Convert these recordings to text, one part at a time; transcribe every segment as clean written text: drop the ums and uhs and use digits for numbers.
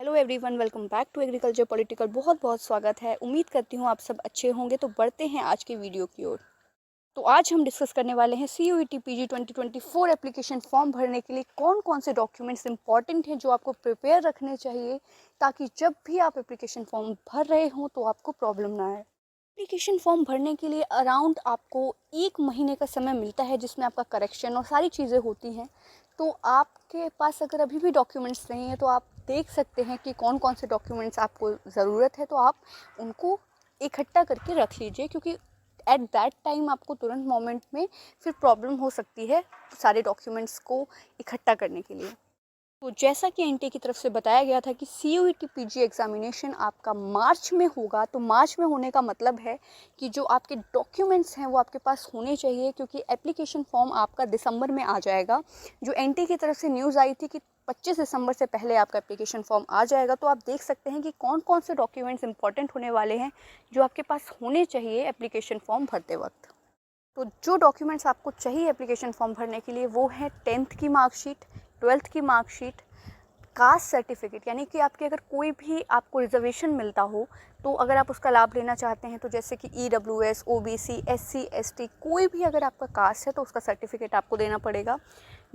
Hello everyone, welcome back to agriculture political. बहुत बहुत स्वागत है। उम्मीद करती हूँ आप सब अच्छे होंगे। तो बढ़ते हैं आज के वीडियो की ओर। तो आज हम डिस्कस करने वाले हैं CUET PG 2024 एप्लीकेशन फॉर्म भरने के लिए कौन कौन से डॉक्यूमेंट्स इंपॉर्टेंट हैं जो आपको प्रिपेयर रखने चाहिए, ताकि जब भी आप एप्लीकेशन फॉर्म भर रहे हों तो आपको प्रॉब्लम ना आए। एप्लीकेशन फॉर्म भरने के लिए अराउंड आपको 1 महीने का समय मिलता है, जिसमें आपका करेक्शन और सारी चीज़ें होती हैं। तो आपके पास अगर अभी भी डॉक्यूमेंट्स नहीं है तो आप देख सकते हैं कि कौन कौन से डॉक्यूमेंट्स आपको ज़रूरत है, तो आप उनको इकट्ठा करके रख लीजिए, क्योंकि एट दैट टाइम आपको तुरंत मोमेंट में फिर प्रॉब्लम हो सकती है सारे डॉक्यूमेंट्स को इकट्ठा करने के लिए। तो जैसा कि एनटीए की तरफ से बताया गया था कि CUET PG एग्जामिनेशन आपका मार्च में होगा। तो मार्च में होने का मतलब है कि जो आपके डॉक्यूमेंट्स हैं वो आपके पास होने चाहिए, क्योंकि एप्लीकेशन फॉर्म आपका दिसंबर में आ जाएगा। जो एनटीए की तरफ से न्यूज़ आई थी कि 25 दिसंबर से पहले आपका एप्लीकेशन फॉर्म आ जाएगा। तो आप देख सकते हैं कि कौन कौन से डॉक्यूमेंट्स इंपॉर्टेंट होने वाले हैं जो आपके पास होने चाहिए एप्लीकेशन फॉर्म भरते वक्त। तो जो डॉक्यूमेंट्स आपको चाहिए एप्लीकेशन फॉर्म भरने के लिए वो है 10th की मार्कशीट, 12th की मार्कशीट, कास्ट सर्टिफिकेट, यानी कि आपके अगर कोई भी आपको रिजर्वेशन मिलता हो तो अगर आप उसका लाभ लेना चाहते हैं, तो जैसे कि EWS, OBC, SC, ST, कोई भी अगर आपका कास्ट है तो उसका सर्टिफिकेट आपको देना पड़ेगा।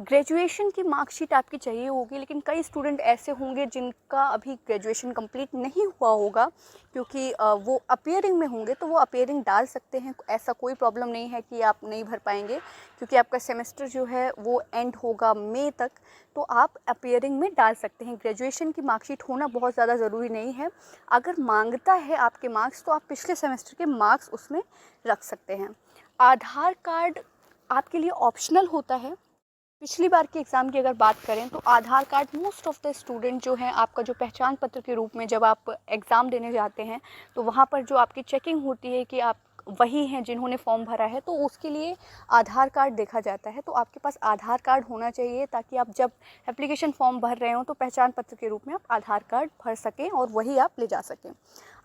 ग्रेजुएशन की मार्कशीट आपकी चाहिए होगी, लेकिन कई स्टूडेंट ऐसे होंगे जिनका अभी ग्रेजुएशन कंप्लीट नहीं हुआ होगा, क्योंकि वो अपीयरिंग में होंगे तो वो अपीयरिंग डाल सकते हैं। ऐसा कोई प्रॉब्लम नहीं है कि आप नहीं भर पाएंगे, क्योंकि आपका सेमेस्टर जो है वो एंड होगा मई तक। तो आप अपीयरिंग में डाल सकते हैं। ग्रेजुएशन की मार्कशीट होना बहुत ज़्यादा ज़रूरी नहीं है। अगर मांगता है आपके मार्क्स तो आप पिछले सेमेस्टर के मार्क्स उसमें रख सकते हैं। आधार कार्ड आपके लिए ऑप्शनल होता है। पिछली बार के एग्ज़ाम की अगर बात करें तो Aadhaar card most of the student जो हैं, आपका जो पहचान पत्र के रूप में जब आप एग्ज़ाम देने जाते हैं तो वहाँ पर जो आपकी चेकिंग होती है कि आप वही हैं जिन्होंने फॉर्म भरा है, तो उसके लिए आधार कार्ड देखा जाता है। तो आपके पास आधार कार्ड होना चाहिए, ताकि आप जब एप्लीकेशन फॉर्म भर रहे हो तो पहचान पत्र के रूप में आप आधार कार्ड भर सकें और वही आप ले जा सकें।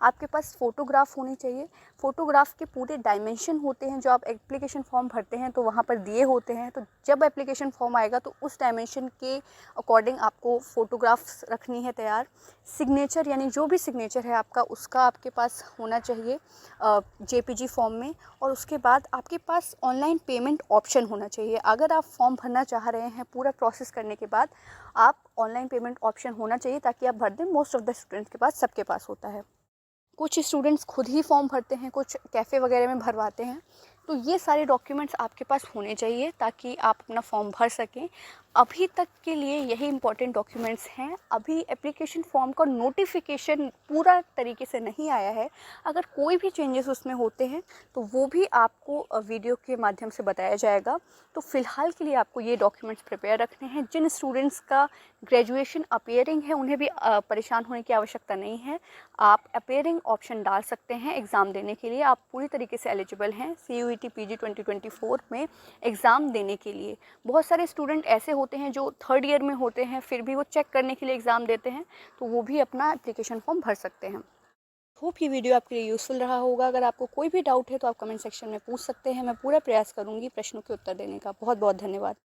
आपके पास फ़ोटोग्राफ होनी चाहिए। फ़ोटोग्राफ के पूरे डायमेंशन होते हैं जो आप एप्लीकेशन फॉर्म भरते हैं तो वहाँ पर दिए होते हैं। तो जब एप्लीकेशन फॉर्म आएगा तो उस डायमेंशन के अकॉर्डिंग आपको फ़ोटोग्राफ्स रखनी है तैयार। सिग्नेचर, यानी जो भी सिग्नेचर है आपका उसका आपके पास होना चाहिए JPG फॉर्म में। और उसके बाद आपके पास ऑनलाइन पेमेंट ऑप्शन होना चाहिए। अगर आप फॉर्म भरना चाह रहे हैं, पूरा प्रोसेस करने के बाद आप ऑनलाइन पेमेंट ऑप्शन होना चाहिए, ताकि आप भर दें। मोस्ट ऑफ द स्टूडेंट्स के पास, सबके पास होता है। कुछ स्टूडेंट्स खुद ही फॉर्म भरते हैं, कुछ कैफ़े वगैरह में भरवाते हैं। तो ये सारे डॉक्यूमेंट्स आपके पास होने चाहिए ताकि आप अपना फॉर्म भर सकें। अभी तक के लिए यही इंपॉर्टेंट डॉक्यूमेंट्स हैं। अभी एप्लीकेशन फॉर्म का नोटिफिकेशन पूरा तरीके से नहीं आया है। अगर कोई भी चेंजेस उसमें होते हैं तो वो भी आपको वीडियो के माध्यम से बताया जाएगा। तो फ़िलहाल के लिए आपको ये डॉक्यूमेंट्स प्रिपेयर रखने हैं। जिन स्टूडेंट्स का ग्रेजुएशन अपीयरिंग है उन्हें भी परेशान होने की आवश्यकता नहीं है। आप अपीयरिंग ऑप्शन डाल सकते हैं एग्ज़ाम देने के लिए। आप पूरी तरीके से एलिजिबल हैं CUET PG 2024 में एग्ज़ाम देने के लिए। बहुत सारे स्टूडेंट ऐसे होते हैं जो 3rd ईयर में होते हैं, फिर भी वो चेक करने के लिए एग्ज़ाम देते हैं, तो वो भी अपना एप्लीकेशन फॉर्म भर सकते हैं। होप ये वीडियो आपके लिए यूज़फुल रहा होगा। अगर आपको कोई भी डाउट है तो आप कमेंट सेक्शन में पूछ सकते हैं। मैं पूरा प्रयास करूँगी प्रश्नों के उत्तर देने का। बहुत बहुत धन्यवाद।